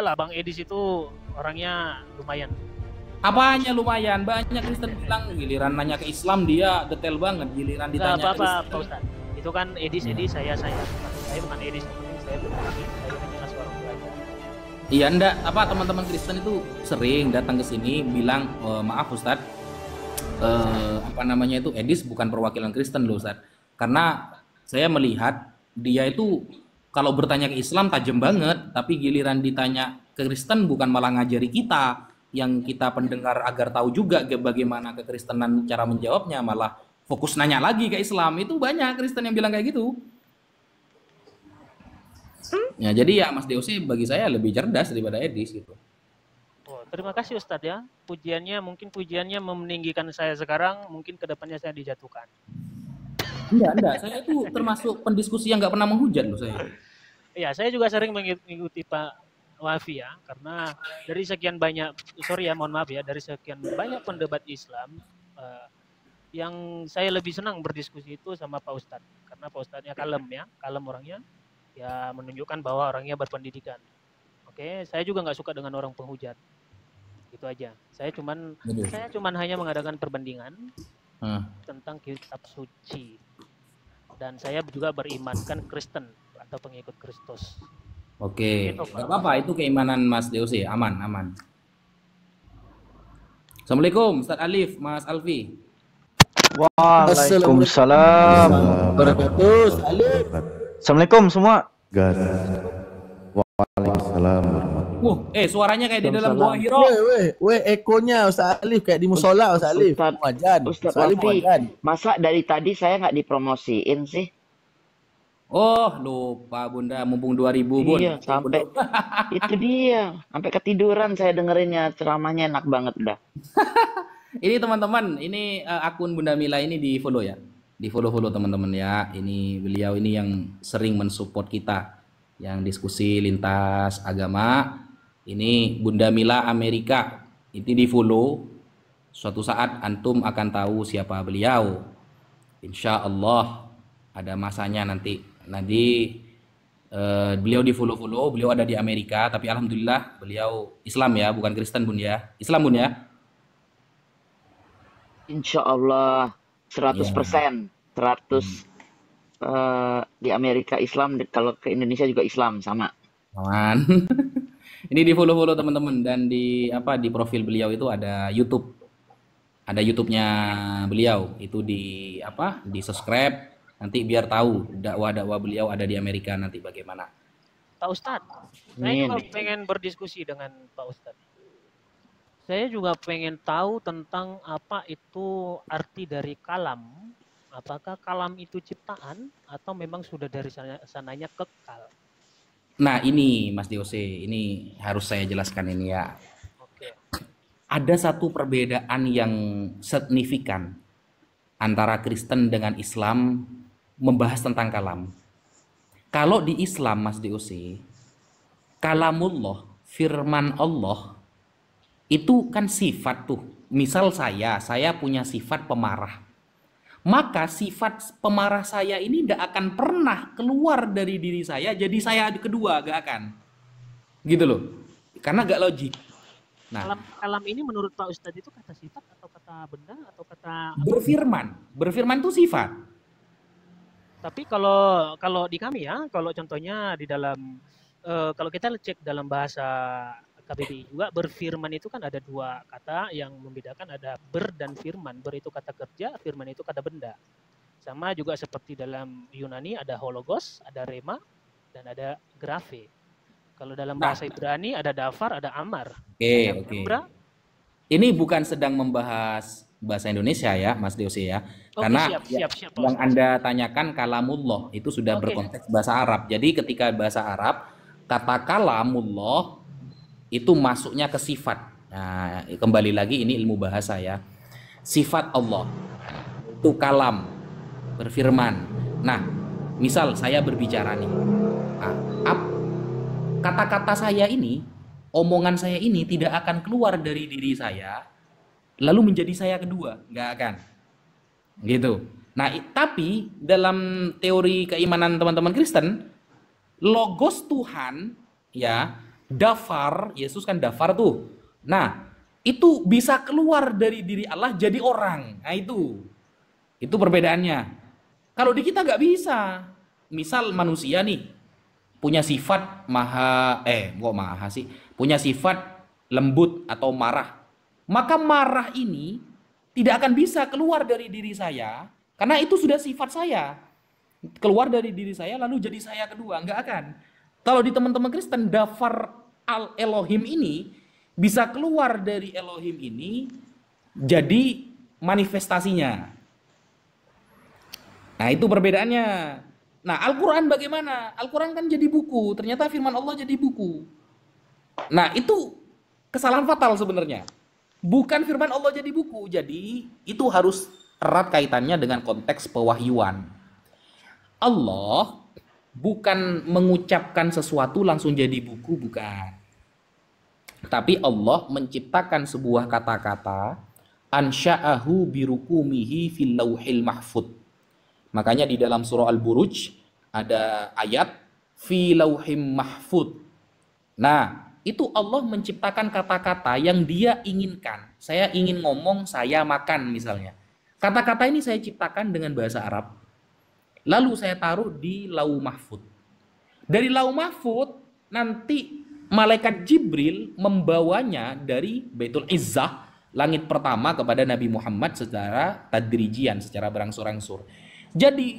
lah, Bang Edis itu orangnya lumayan. Apanya lumayan? Banyak Kristen bilang, giliran nanya ke Islam dia detail banget, giliran Nggak ditanya apa-apa, Pak Kristen. Ustadz. Itu kan Edis, Edis, saya. Saya bukan Edis, yang penting saya berbagi, saya hanya ngasih orang tua aja. Iya, enggak, apa teman-teman Kristen itu sering datang ke sini bilang, maaf Ustadz, apa namanya itu, Edis bukan perwakilan Kristen loh Ustadz. Karena saya melihat dia itu kalau bertanya ke Islam tajam banget, tapi giliran ditanya ke Kristen bukan malah ngajari kita yang kita pendengar agar tahu juga bagaimana kekristenan cara menjawabnya, malah fokus nanya lagi ke Islam. Itu banyak Kristen yang bilang kayak gitu. Ya, jadi ya Mas DOC bagi saya lebih cerdas daripada Edis gitu. Oh, terima kasih Ustadz ya. Pujiannya meninggikan saya sekarang, mungkin kedepannya saya dijatuhkan. Enggak. Saya itu termasuk pendiskusi yang nggak pernah menghujat loh saya. Ya, saya juga sering mengikuti Pak Wafi ya, karena dari sekian banyak, sorry ya, mohon maaf ya, dari sekian banyak pendebat Islam, eh, yang saya lebih senang berdiskusi itu sama Pak Ustadz, karena Pak Ustadznya kalem ya, kalem orangnya, ya menunjukkan bahwa orangnya berpendidikan. Oke, saya juga nggak suka dengan orang penghujat, itu aja. Aduh. Saya cuman hanya mengadakan perbandingan Nah, tentang kitab suci, dan saya juga berimankan Kristen atau pengikut Kristus. oke, Begitu nggak Pak. apa-apa itu keimanan Mas DOC, aman, aman. Assalamualaikum, Ustadz Alif, Mas Alfi. Waalaikumsalam. Wabarakatuh. Salim. Assalamualaikum semua. Gas. Waalaikumsalam warahmatullahi. Suaranya kayak di dalam gua Hiro. Weh, ekonya Ustaz Alif kayak di musola Ustaz Alif. Wajan. Ustaz Ustaz Alif Alfi, wajan. masa dari tadi saya nggak dipromosiin sih? Oh, lupa Bunda, mumpung 2000 Bun. Iya, sampai itu dia, sampai ketiduran saya dengerinnya, ceramahnya enak banget dah. Ini teman-teman, ini akun Bunda Mila ini di follow ya, di follow teman-teman ya. Ini beliau ini yang sering mensupport kita, yang diskusi lintas agama. Ini Bunda Mila Amerika, itu di follow. Suatu saat antum akan tahu siapa beliau. Insya Allah ada masanya nanti. Beliau di follow, beliau ada di Amerika, tapi alhamdulillah beliau Islam ya, bukan Kristen Bun ya. Islam Bun ya. Insya Allah 100%, 100 di Amerika Islam, kalau ke Indonesia juga Islam sama. Aman. Ini di follow teman-teman, dan di profil beliau itu ada YouTube. Ada YouTube-nya beliau. Itu di subscribe, nanti biar tahu dakwah-dakwah beliau ada di Amerika nanti bagaimana. Pak Ustadz, saya juga pengen berdiskusi dengan Pak Ustadz. Saya juga pengen tahu tentang apa itu arti dari kalam. Apakah kalam itu ciptaan atau memang sudah dari sananya kekal? Nah ini Mas DOC, ini harus saya jelaskan ini ya. Oke. Ada satu perbedaan yang signifikan antara Kristen dengan Islam membahas tentang kalam. Kalau di Islam Mas DOC, kalamullah, firman Allah, itu kan sifat tuh. Misal saya punya sifat pemarah. Maka sifat pemarah saya ini tidak akan pernah keluar dari diri saya, jadi saya kedua, gak akan. Gitu loh. Karena gak logik. Nah, kalam ini menurut Pak Ustadz itu kata sifat atau kata benda atau kata berfirman. Berfirman itu sifat. Tapi kalau di kami ya, kalau contohnya di dalam kalau kita cek dalam bahasa KBBI juga, berfirman itu kan ada dua kata yang membedakan, ada ber dan firman. Ber itu kata kerja, firman itu kata benda. Sama juga seperti dalam Yunani ada hologos, ada rema, dan ada grafe. Kalau dalam bahasa Ibrani ada dafar, ada amar. Oke. Ini bukan sedang membahas bahasa Indonesia ya, Mas DOC ya. Karena siap, yang Anda tanyakan kalamullah itu sudah berkonteks bahasa Arab. Jadi ketika bahasa Arab, kata kalamullah itu masuknya ke sifat. Nah, kembali lagi ini ilmu bahasa ya. Sifat Allah itu kalam, berfirman. Nah, misal saya berbicara nih. Kata-kata saya ini, omongan saya ini tidak akan keluar dari diri saya lalu menjadi saya kedua, nggak akan. Gitu. Nah, tapi dalam teori keimanan teman-teman Kristen, logos Tuhan ya, Dafar, Yesus kan dafar tuh. Nah, itu bisa keluar dari diri Allah jadi orang. Nah, itu perbedaannya. Kalau di kita nggak bisa. Misal manusia nih punya sifat kok maha sih? Punya sifat lembut atau marah. Maka marah ini tidak akan bisa keluar dari diri saya karena itu sudah sifat saya. Keluar dari diri saya lalu jadi saya kedua, nggak akan. Kalau di teman-teman Kristen, dafar al Elohim ini bisa keluar dari Elohim ini jadi manifestasinya. Nah, itu perbedaannya. Nah, Al-Quran bagaimana? Al-Quran kan jadi buku, ternyata firman Allah jadi buku. Nah, itu kesalahan fatal sebenarnya. Bukan firman Allah jadi buku, jadi itu harus erat kaitannya dengan konteks pewahyuan. Allah bukan mengucapkan sesuatu langsung jadi buku, bukan. Tapi Allah menciptakan sebuah kata-kata, ansha'ahu birukumihi fil lauhil mahfud. Makanya di dalam surah Al-Buruj ada ayat fi lauhim mahfud. Nah, itu Allah menciptakan kata-kata yang dia inginkan. Saya ingin ngomong, saya makan misalnya. Kata-kata ini saya ciptakan dengan bahasa Arab. Lalu saya taruh di lauh mahfud. Dari lauh mahfud nanti malaikat Jibril membawanya dari Baitul Izzah, langit pertama, kepada Nabi Muhammad secara tadrijian, secara berangsur-angsur. Jadi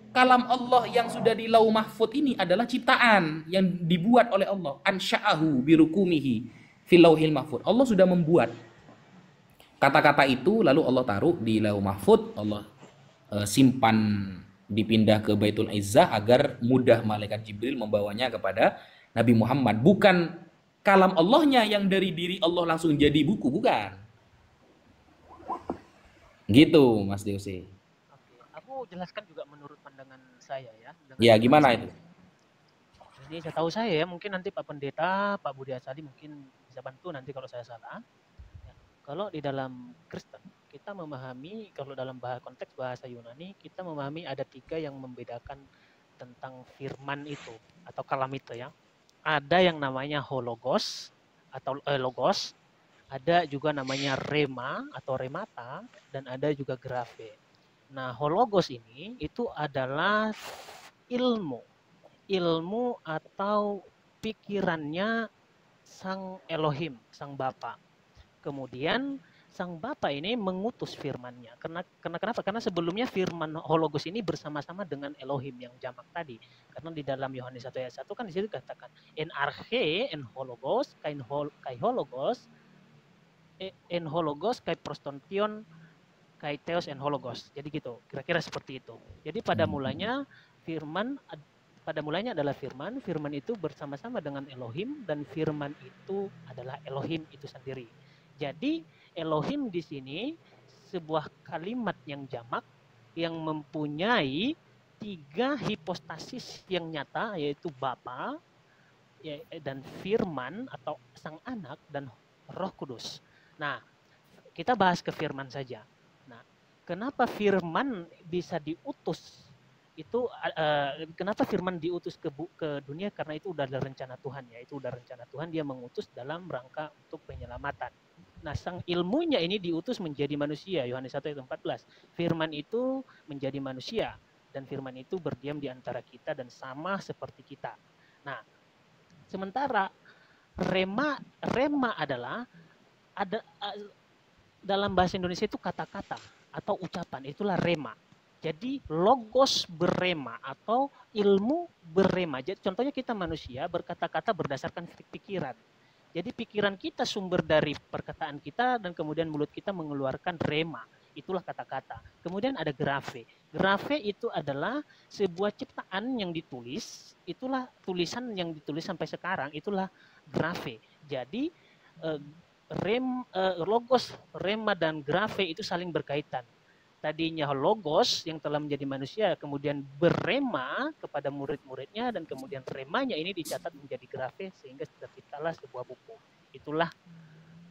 kalam Allah yang sudah di lauh mahfud ini adalah ciptaan yang dibuat oleh Allah. Ansha'ahu birukumihi fil lauhil mahfud. Allah sudah membuat kata-kata itu, lalu Allah taruh di lauh mahfud. Allah simpan, dipindah ke Baitul Izzah agar mudah malaikat Jibril membawanya kepada Nabi Muhammad. Bukan kalam Allahnya yang dari diri Allah langsung jadi buku, bukan. Gitu, Mas Deus. Aku jelaskan juga menurut pandangan saya ya. Ya, gimana itu? Jadi saya tahu saya ya, mungkin nanti Pak Pendeta, Pak Budi Asadi mungkin bisa bantu nanti kalau saya salah. Ya, kalau di dalam Kristen, kita memahami, kalau dalam konteks bahasa Yunani, kita memahami ada 3 yang membedakan tentang firman itu, atau kalam itu ya. Ada yang namanya hologos, atau logos, ada juga namanya rema, atau remata, dan ada juga graphe. Nah, hologos ini itu adalah ilmu atau pikirannya sang Elohim, sang Bapa. Kemudian sang Bapa ini mengutus firman-Nya. Kenapa? Karena sebelumnya firman hologos ini bersama-sama dengan Elohim yang jamak tadi. Karena di dalam Yohanes 1 ayat 1 kan di situ katakan en arche en hologos kai hologos en hologos kai prostontion kai theos en hologos. Jadi gitu, kira-kira seperti itu. Jadi pada mulanya adalah firman, firman itu bersama-sama dengan Elohim, dan firman itu adalah Elohim itu sendiri. Jadi Elohim di sini sebuah kalimat yang jamak yang mempunyai 3 hipostasis yang nyata, yaitu Bapa dan firman atau sang anak dan Roh Kudus. Nah, kita bahas ke firman saja. Kenapa firman bisa diutus? Itu kenapa firman diutus ke dunia? Karena itu udah ada rencana Tuhan ya. Itu udah rencana Tuhan, dia mengutus dalam rangka untuk penyelamatan. Nah, sang ilmunya ini diutus menjadi manusia. Yohanes 1 ayat 14. Firman itu menjadi manusia, dan firman itu berdiam di antara kita dan sama seperti kita. Nah, sementara rema adalah dalam bahasa Indonesia itu kata-kata atau ucapan, itulah rema. Jadi logos berrema atau ilmu berrema. Jadi contohnya kita manusia berkata-kata berdasarkan pikiran. Jadi pikiran kita sumber dari perkataan kita, dan kemudian mulut kita mengeluarkan rema. Itulah kata-kata. Kemudian ada graphe. Graphe itu adalah sebuah ciptaan yang ditulis. Itulah tulisan yang ditulis sampai sekarang. Itulah graphe. Jadi logos, rema, dan graphe itu saling berkaitan. Tadinya logos yang telah menjadi manusia, kemudian berrema kepada murid-muridnya, dan kemudian remanya ini dicatat menjadi graphe sehingga terciptalah sebuah buku. Itulah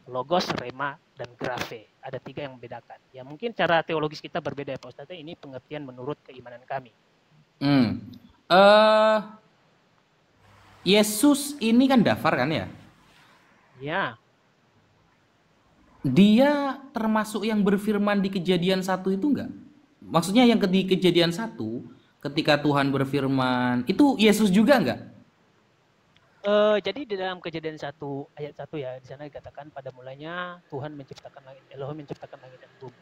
logos, rema, dan graphe. Ada 3 yang membedakan. Ya mungkin cara teologis kita berbeda ya Pak Ustadz. Ini pengertian menurut keimanan kami. Yesus ini kan dafar kan ya? Ya, Dia termasuk yang berfirman di Kejadian 1 itu enggak? Maksudnya yang di Kejadian 1 ketika Tuhan berfirman, itu Yesus juga enggak? jadi di dalam Kejadian 1 ayat 1 ya, di sana dikatakan pada mulanya Tuhan menciptakan langit, Elohim menciptakan langit dan bumi.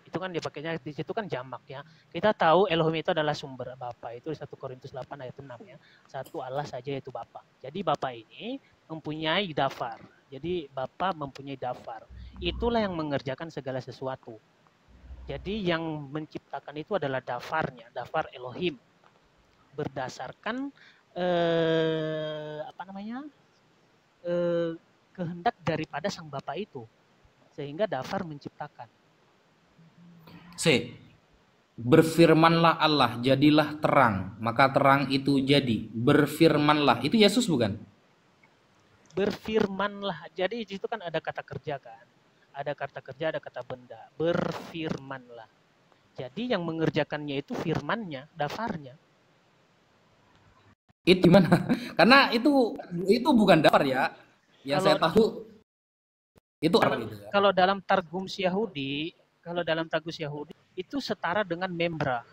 Itu kan dipakainya di situ kan jamak ya. Kita tahu Elohim itu adalah sumber Bapa. Itu di 1 Korintus 8 ayat 6 ya. Satu Allah saja yaitu Bapa. Jadi Bapa ini mempunyai dafar. Jadi Bapa mempunyai dafar. Itulah yang mengerjakan segala sesuatu. Jadi yang menciptakan itu adalah dafarnya, dafar Elohim. Berdasarkan kehendak daripada sang Bapa itu, sehingga dafar menciptakan. C. Berfirmanlah Allah, jadilah terang, maka terang itu jadi. Berfirmanlah, itu Yesus bukan? Berfirmanlah, jadi di situ kan ada kata kerja kan, ada kata kerja, ada kata benda. Berfirmanlah, jadi yang mengerjakannya itu firmannya, dafarnya. Itu gimana? Karena itu bukan dafar ya. Yang saya tahu itu apa gitu ya. Kalau dalam Targums Yahudi, itu setara dengan membra.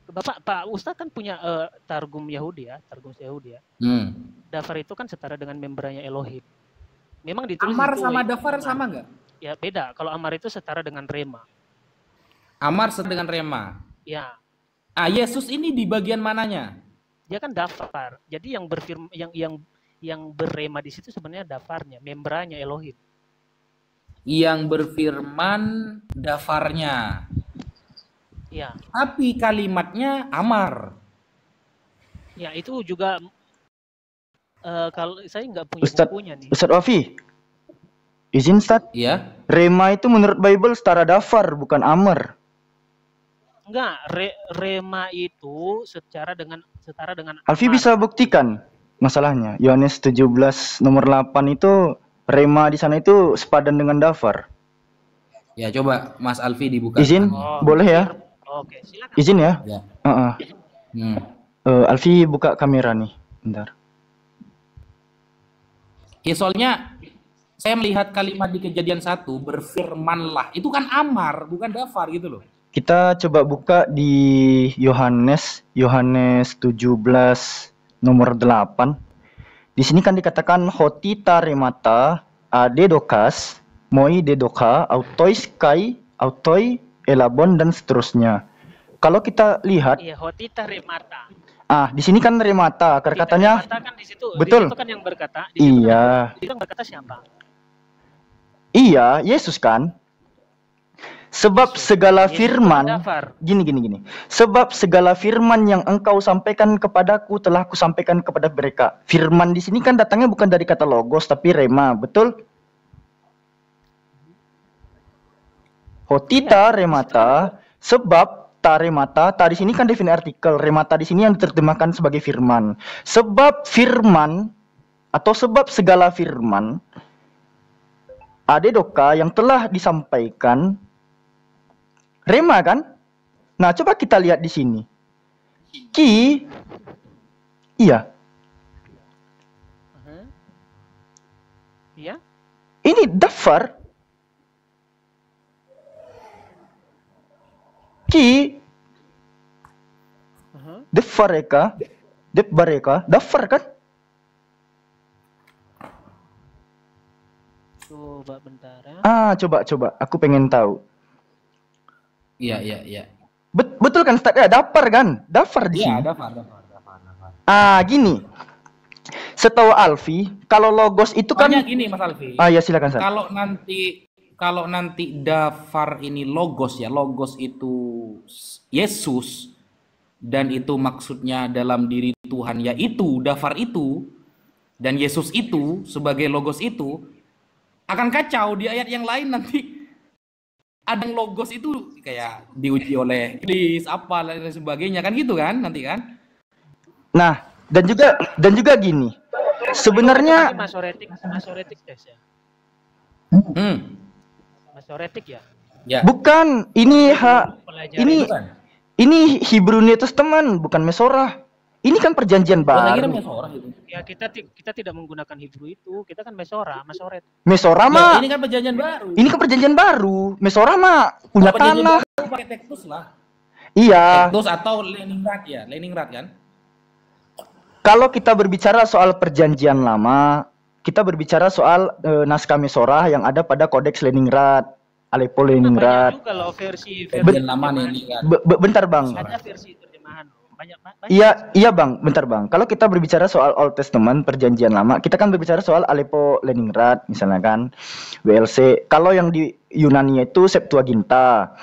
Pak Ustadz kan punya Targums Yahudi ya. Dafar itu kan setara dengan membranya Elohim. Memang ditulis Amar itu, sama dafar sama nggak? Ya beda. Kalau Amar itu setara dengan rema. Amar setara dengan rema. Ya. Yesus ini di bagian mananya? Dia kan dafar. Jadi yang yang berrema di situ sebenarnya dafarnya, membranya Elohim. Yang berfirman dafarnya. Ya. Tapi kalimatnya amar. Ya itu juga kalau saya nggak punya bukunya nih. Ustadz Wafi, izin Ustadz. Iya. Rema itu menurut Bible setara dafar, bukan amar. Enggak, rema itu setara dengan Alfi amar. bisa buktikan masalahnya. Yohanes 17 nomor 8 itu rema di sana itu sepadan dengan dafar. Ya coba Mas Alfi dibuka. Izin, boleh ya? Oke, silakan. Izin ya? Ya. Alfi buka kamera nih, bentar. Ya soalnya saya melihat kalimat di Kejadian 1 berfirmanlah. Itu kan amar, bukan dafar gitu loh. Kita coba buka di Yohanes 17 nomor 8. Di sini kan dikatakan hotita remata adedokas moi dedoka autois kai autoi elabon dan seterusnya. Kalau kita lihat, iya, hotita remata. di sini kan remata, katanya kan di situ, betul. Di situ kan yang berkata. Iya. Itu yang berkata siapa? Iya, Yesus kan. Sebab Yesus. segala Yesus firman, gini. Sebab segala firman yang engkau sampaikan kepadaku telah kusampaikan kepada mereka. Firman di sini kan datangnya bukan dari kata logos tapi rema, betul? Hotita remata, sebab remata, di sini kan definisi artikel, remata di sini yang diterjemahkan sebagai firman. Sebab firman atau sebab segala firman adedoka yang telah disampaikan rema kan? Nah, coba kita lihat di sini. Iya. Iya. Ini dafar. Defareka, dafar kan? Coba bentar ya. Coba. Aku pengen tahu. Iya. Betul kan Ustaz? Ya, dafar kan? Dafar di sini. Iya, dafar. Gini. Setahu Alfi, kalau logos itu kan gini Mas Alfi. Ya silakan Ustaz. Kalau nanti dafar ini logos ya, logos itu Yesus dan itu maksudnya dalam diri Tuhan yaitu dafar itu dan Yesus itu sebagai logos itu akan kacau di ayat yang lain nanti. Ada yang logos itu kayak diuji oleh iblis apa dan sebagainya kan gitu kan nanti kan. Nah, dan juga gini. Sebenarnya Masoretik tes ya. Masoretik ya? Ya. Bukan, ini Hebrew New Testament, bukan Mesorah. Ini kan perjanjian Oh, saya kira baru. Mesorah itu. Ya kita tidak menggunakan Hebrew itu, kita kan Masoret. Mesorah Loh, mah ini kan perjanjian baru. ini kan perjanjian baru. Mesorah mah punya Kalau perjanjian tanah. baru pakai Tektus lah. Iya. Tektus atau Leningrad ya, Leningrad kan? Kalau kita berbicara soal perjanjian lama, kita berbicara soal naskah Mesorah yang ada pada Kodeks Leningrad, Aleppo Banyak Leningrad. juga loh versi Perjanjian lama nih ini kan. Bentar Bang. ada versi terjemahan. Banyak. Iya Bang, bentar Bang. Kalau kita berbicara soal Old Testament, perjanjian lama, kita kan berbicara soal Aleppo Leningrad misalnya kan, WLC. Kalau yang di Yunani itu Septuaginta.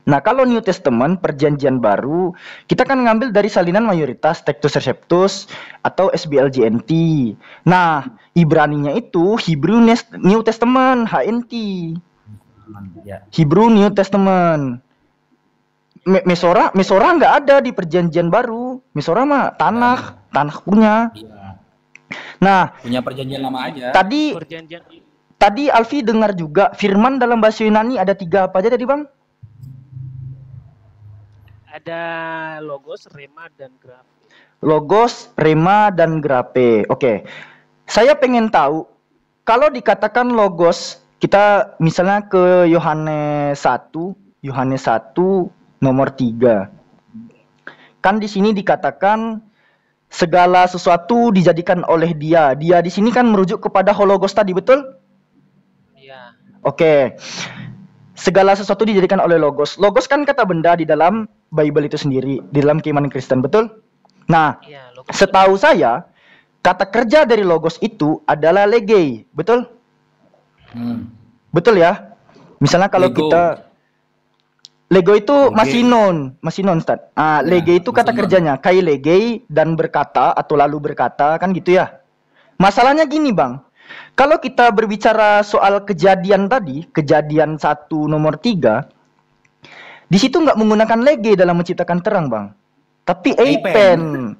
Nah, kalau New Testament, perjanjian baru, kita kan ngambil dari salinan mayoritas Textus Receptus atau SBLJNT. Nah, Ibraninya itu Hebrew New Testament, HNT. Ya. Hebrew New Testament. Mesorah nggak ada di perjanjian baru. Mesorah mah tanah punya. Iya. Nah, Punya perjanjian lama aja. Perjanjian tadi Alfi dengar juga firman dalam bahasa Yunani ada 3 apa aja tadi Bang? ada logos, rema, dan graf. Logos, rema, dan grape. Oke. Saya pengen tahu kalau dikatakan logos, kita misalnya ke Yohanes 1 nomor 3. Kan di sini dikatakan segala sesuatu dijadikan oleh Dia. Dia di sini kan merujuk kepada hologos tadi, betul? Iya. Oke. Segala sesuatu dijadikan oleh logos. Logos kan kata benda di dalam Bible itu sendiri, di dalam keimanan Kristen, betul? Nah, Iya, logos. setahu saya, kata kerja dari logos itu adalah lege, betul? Betul ya? Misalnya kalau Lego. Lego itu Lege. masinon, Ustaz. Lege itu kata masinon. kerjanya, kai lege dan berkata atau lalu berkata, kan gitu ya. Masalahnya gini, Bang. Kalau kita berbicara soal kejadian tadi, kejadian 1 nomor 3, di situ nggak menggunakan lege dalam menciptakan terang, Bang. Tapi eipen.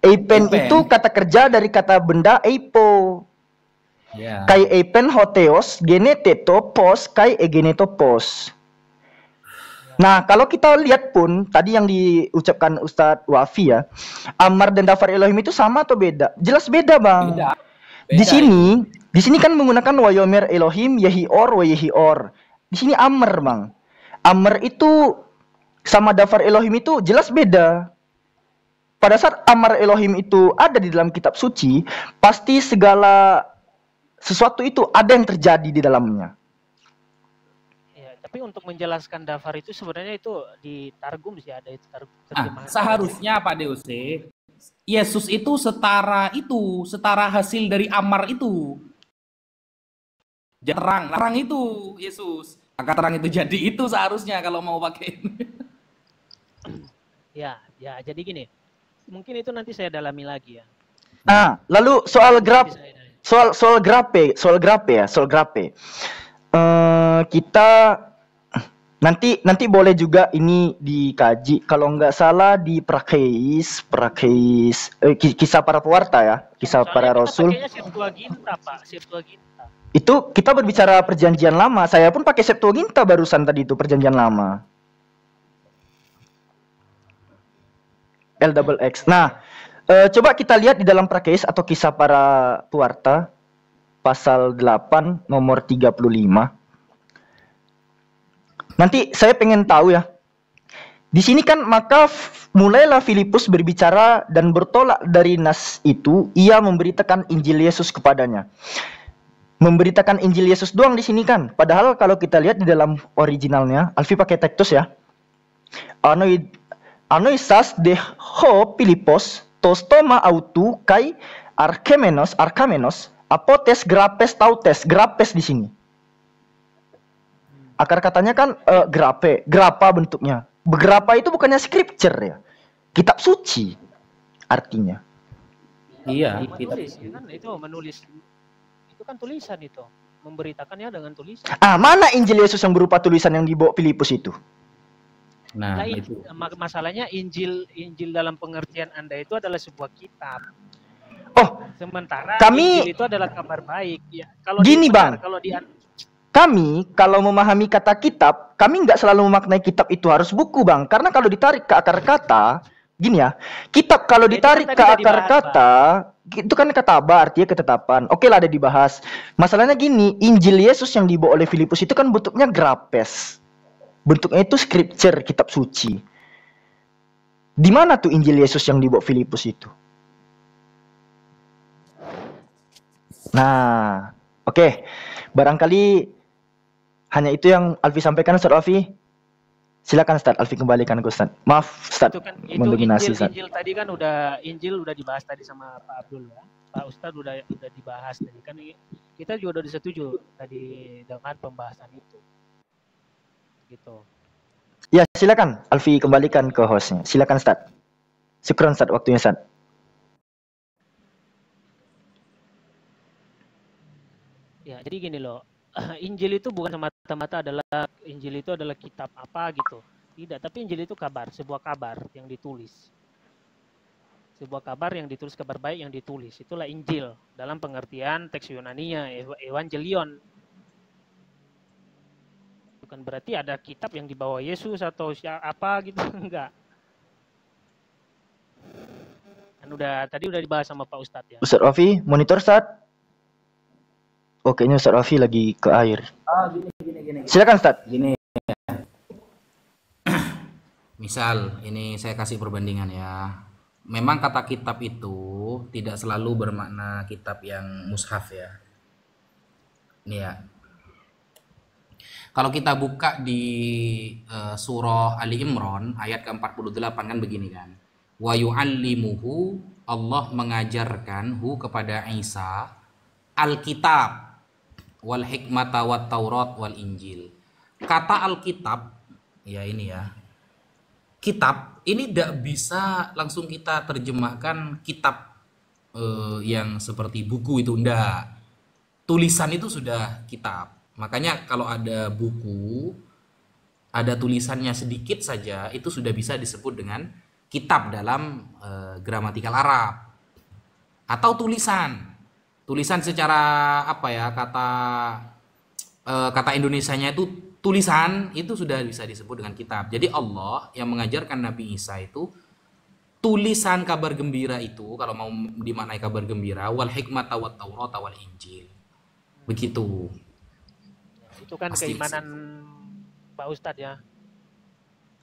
Eipen itu kata kerja dari kata benda eipo. Ya. Kai eipen hoteos genetopos kai egenetopos. Nah, kalau kita lihat pun tadi yang diucapkan Ustadz Wafi ya, Amar dan Dafar Elohim itu sama atau beda? Jelas beda, Bang. Beda. Di sini kan menggunakan Wayomer Elohim Yehior wa Yehior. Di sini Amr, Bang. Amr itu sama Dafar Elohim itu jelas beda. Pada saat Amar Elohim itu ada di dalam kitab suci, pasti segala sesuatu itu ada yang terjadi di dalamnya. Ya, tapi untuk menjelaskan dafar itu sebenarnya itu di Targum sih ada itu terjemahan. Seharusnya Pak DOC, Yesus itu setara hasil dari Amar itu. Terang itu Yesus. Maka terang itu jadi itu seharusnya kalau mau pakai. Ya, jadi gini. Mungkin itu nanti saya dalami lagi ya. Nah, lalu soal graf, Nanti saya dalami. soal grape. Kita nanti boleh juga ini dikaji. Kalau nggak salah di Prakheis, kisah para pewarta ya, kisah Soalnya para kita rasul. pakainya Septuaginta, Pak. Septuaginta. Itu kita berbicara perjanjian lama. Saya pun pakai Septuaginta barusan tadi itu perjanjian lama. LXX. Nah, coba kita lihat di dalam Prakheis atau kisah para pewarta pasal 8 nomor 35. Nanti saya pengen tahu ya. Di sini kan maka mulailah Filipus berbicara dan bertolak dari nas itu, ia memberitakan Injil Yesus kepadanya. Memberitakan Injil Yesus doang di sini kan. Padahal kalau kita lihat di dalam originalnya, Alfi pakai Tektus ya. Anoisas de ho Filipos tostoma autu kai arkamenos apotes grapes tautes, grapes di sini. Akar katanya kan grapa bentuknya. Grapa itu bukannya scripture ya. Kitab suci artinya. Iya, Menulis, ya kan? Itu menulis. Itu kan tulisan itu. Memberitakannya dengan tulisan. Mana Injil Yesus yang berupa tulisan yang dibawa Filipus itu? Nah, Nah, itu. masalahnya Injil dalam pengertian Anda itu adalah sebuah kitab. Oh, Sementara Kami- Injil itu adalah kabar baik. Ya, kalau Gini, Bang. Kalau kami kalau memahami kata kitab, kami nggak selalu memaknai kitab itu harus buku, Bang. Karena kalau ditarik ke akar kata, gini ya, kitab kalau Ya, itu kan ditarik tadi ke udah akar dibahas, Bang. kata, itu kan kataba artinya ketetapan. Oke lah ada dibahas. Masalahnya gini, Injil Yesus yang dibawa oleh Filipus itu kan bentuknya grapes. Bentuknya itu scripture, kitab suci. Di mana tuh Injil Yesus yang dibawa Filipus itu? Nah, oke. Barangkali hanya itu yang Alfi sampaikan, Ustaz Alfi. Silakan Ustaz Alfi, kembalikan ke Ustaz. Maaf Ustaz, Itu kan mendominasi Ustaz. Injil tadi kan Injil udah dibahas tadi sama Pak Abdul ya. Pak Ustadz udah dibahas tadi kan, kita juga udah setuju tadi dengan pembahasan itu. Gitu. Ya, silakan Alfi, kembalikan ke hostnya. Silakan Ustaz. Syukran Ustaz waktunya Ustaz. Ya, jadi gini loh. Injil itu bukan semata-mata Injil itu adalah kitab apa gitu. Tidak, tapi Injil itu kabar, sebuah kabar yang ditulis. Sebuah kabar yang ditulis, kabar baik yang ditulis. Itulah Injil dalam pengertian teks Yunaninya, Evangelion. Bukan berarti ada kitab yang dibawa Yesus atau apa gitu, enggak. Kan tadi udah dibahas sama Pak Ustadz ya. Ustaz Alfi, monitor Ustaz. Oh, kayaknya Ustaz Alfi lagi ke air. Gini. Silakan Ustaz. Gini. Misal, ini saya kasih perbandingan ya. Memang kata kitab itu tidak selalu bermakna kitab yang mushaf ya. Ini ya. Kalau kita buka di surah Ali Imran ayat ke-48 kan begini kan. Wa yu'allimuhu, Allah mengajarkan kepada Isa Alkitab wal hikmata wat Taurat wal Injil. Kata Alkitab ya ini ya. Kitab ini tidak bisa langsung kita terjemahkan kitab yang seperti buku itu, enggak. Tulisan itu sudah kitab. Makanya kalau ada buku, ada tulisannya sedikit saja, itu sudah bisa disebut dengan kitab dalam gramatikal Arab. Atau tulisan. Tulisan secara apa ya, kata Indonesianya itu tulisan, itu sudah bisa disebut dengan kitab. Jadi Allah yang mengajarkan Nabi Isa itu tulisan kabar gembira itu, kalau mau dimaknai kabar gembira, wal hikmata wat Taurat wal Injil. Begitu. Itu kan Pasti keimanan Pak Ustadz ya.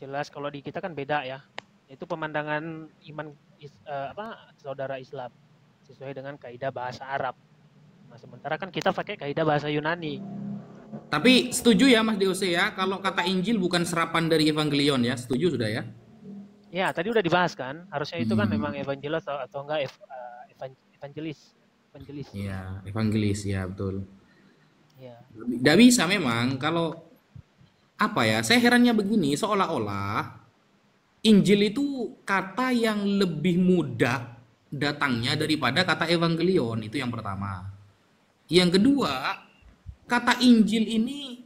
Jelas kalau di kita kan beda ya. Itu pemandangan iman saudara Islam sesuai dengan kaidah bahasa Arab. Nah, sementara kan kita pakai kaidah bahasa Yunani. Tapi setuju ya Mas DOC ya, kalau kata Injil bukan serapan dari Evangelion ya, setuju sudah ya? Ya, tadi udah dibahas kan. Harusnya itu kan memang evangelis atau enggak evangelis. Iya, evangelis ya, betul. Ya. Tidak bisa memang kalau apa ya, saya herannya begini, seolah-olah Injil itu kata yang lebih mudah datangnya daripada kata Evangelion, itu yang pertama. Yang kedua, kata Injil ini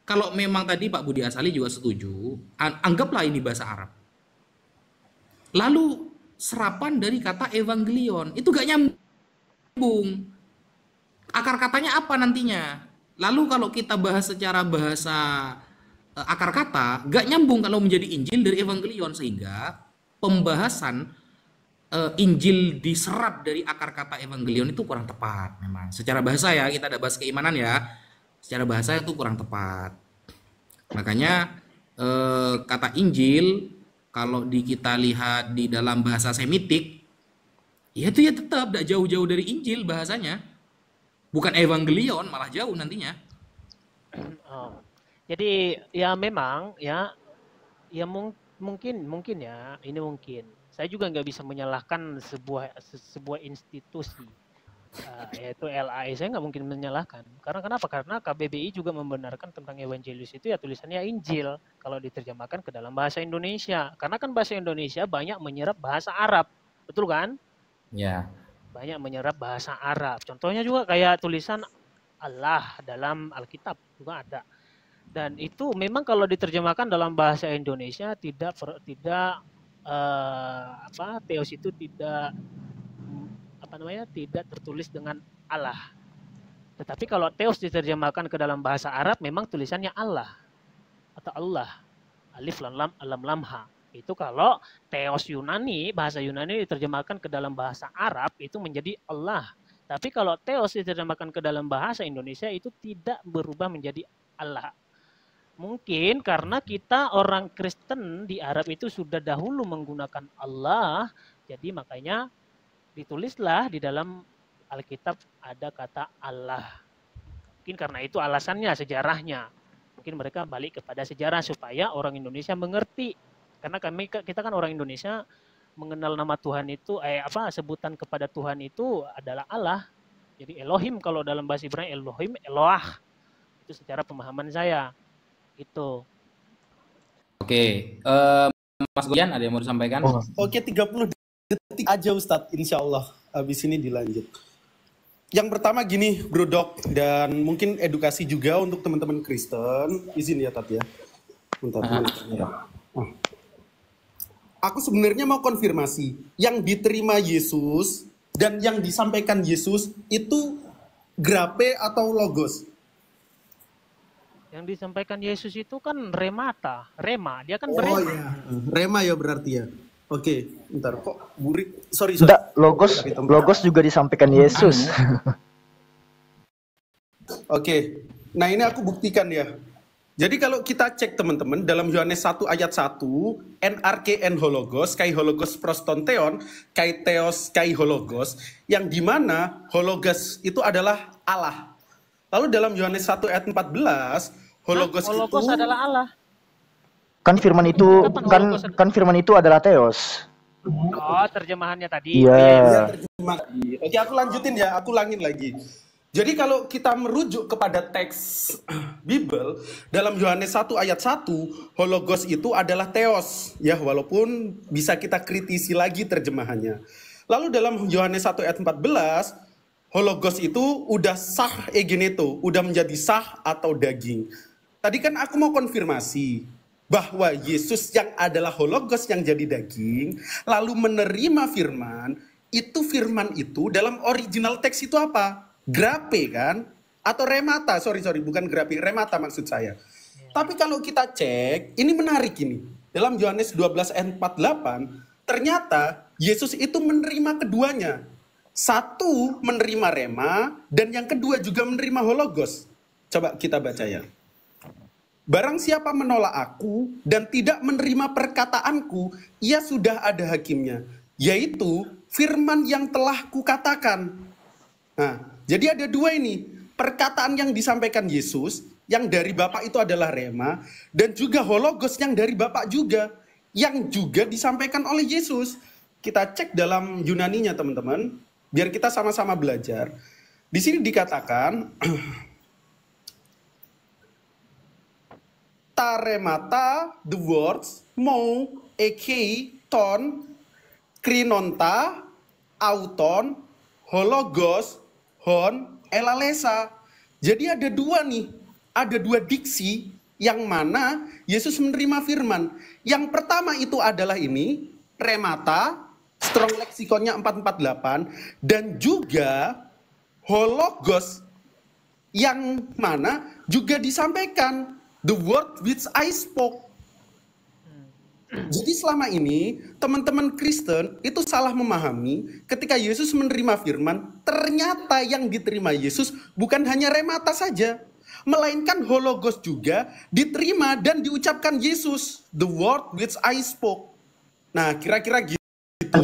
kalau memang tadi Pak Budi Asali juga setuju, anggaplah ini bahasa Arab. Lalu serapan dari kata Evangelion, itu gak nyambung. Akar katanya apa nantinya? Lalu kalau kita bahas secara bahasa akar kata, gak nyambung kalau menjadi Injil dari Evangelion, sehingga pembahasan Injil diserap dari akar kata Evangelion itu kurang tepat memang. Secara bahasa ya, kita ada bahas keimanan ya. Secara bahasa itu kurang tepat. Makanya kata Injil kalau kita lihat di dalam bahasa Semitik, ya itu ya tetap tidak jauh-jauh dari Injil bahasanya. Bukan Evangelion, malah jauh nantinya. Oh. Jadi ya memang ya mungkin ya, ini mungkin. Saya juga nggak bisa menyalahkan sebuah institusi, yaitu LAI. Saya nggak mungkin menyalahkan. Karena kenapa? Karena KBBI juga membenarkan tentang Evangelius itu ya tulisannya Injil kalau diterjemahkan ke dalam bahasa Indonesia. Karena kan bahasa Indonesia banyak menyerap bahasa Arab, betul kan? Ya. Banyak menyerap bahasa Arab. Contohnya juga kayak tulisan Allah dalam Alkitab juga ada. Dan itu memang kalau diterjemahkan dalam bahasa Indonesia Theos itu tidak tertulis dengan Allah. Tetapi kalau Theos diterjemahkan ke dalam bahasa Arab memang tulisannya Allah atau Allah, alif lam lam alam lam ha. Itu kalau Theos Yunani, bahasa Yunani diterjemahkan ke dalam bahasa Arab itu menjadi Allah. Tapi kalau Theos diterjemahkan ke dalam bahasa Indonesia itu tidak berubah menjadi Allah. Mungkin karena kita orang Kristen di Arab itu sudah dahulu menggunakan Allah, jadi makanya ditulislah di dalam Alkitab ada kata Allah. Mungkin karena itu alasannya, sejarahnya. Mungkin mereka balik kepada sejarah supaya orang Indonesia mengerti. Karena kita kan orang Indonesia mengenal nama Tuhan itu, sebutan kepada Tuhan itu adalah Allah. Jadi Elohim kalau dalam bahasa Ibrani, Elohim, Eloah. Itu secara pemahaman saya. Itu. Oke, Mas Goyan ada yang mau disampaikan? Oke, 30 detik aja Ustadz, insya Allah. Habis ini dilanjut. Yang pertama gini, Bro Dok, dan mungkin edukasi juga untuk teman-teman Kristen. Izin ya, Tat ya. Bentar. Aku sebenarnya mau konfirmasi, yang diterima Yesus dan yang disampaikan Yesus itu grape atau logos? Yang disampaikan Yesus itu kan rema, dia kan Oh berema. ya, rema ya berarti ya. Oke, bentar kok burik. Sorry. Enggak, logos juga disampaikan Yesus. Oke, nah ini aku buktikan ya. Jadi kalau kita cek teman-teman dalam Yohanes 1 ayat 1, NRK hologos, kai hologos prostonteon, kai theos kai hologos, yang dimana hologos itu adalah Allah. Lalu dalam Yohanes 1 ayat 14, hologos itu adalah Allah. Kan firman itu adalah Theos. Oh, terjemahannya tadi. Iya. Oke, aku lanjutin ya, aku ulangin lagi. Jadi kalau kita merujuk kepada teks Bible dalam Yohanes 1 ayat 1, hologos itu adalah theos ya, walaupun bisa kita kritisi lagi terjemahannya. Lalu dalam Yohanes 1 ayat 14, hologos itu udah sah egeneto, udah menjadi sah atau daging. Tadi kan aku mau konfirmasi bahwa Yesus yang adalah hologos yang jadi daging, lalu menerima firman itu dalam original teks itu apa? Grape kan? Atau remata, sorry, bukan grape, remata maksud saya. Tapi kalau kita cek, ini menarik ini. Dalam Yohanes 12 ayat 48, ternyata Yesus itu menerima keduanya. Satu menerima rema, dan yang kedua juga menerima hologos. Coba kita baca ya. Barang siapa menolak aku dan tidak menerima perkataanku, ia sudah ada hakimnya, yaitu firman yang telah kukatakan. Nah, jadi ada dua ini, perkataan yang disampaikan Yesus, yang dari Bapa itu adalah rema, dan juga hologos yang dari Bapa juga, yang juga disampaikan oleh Yesus. Kita cek dalam Yunaninya teman-teman, biar kita sama-sama belajar. Di sini dikatakan, taremata, the words, mo, eke, ton, krinonta, auton, hologos, hon, elalesa. Jadi ada dua nih, ada dua diksi yang mana Yesus menerima firman. Yang pertama itu adalah ini, remata, Strong Lexiconnya 448, dan juga hologos yang mana juga disampaikan, the word which I spoke. Jadi selama ini teman-teman Kristen itu salah memahami ketika Yesus menerima firman, ternyata yang diterima Yesus bukan hanya remata saja, melainkan hologos juga diterima dan diucapkan Yesus, the word which I spoke. Nah, kira-kira gitu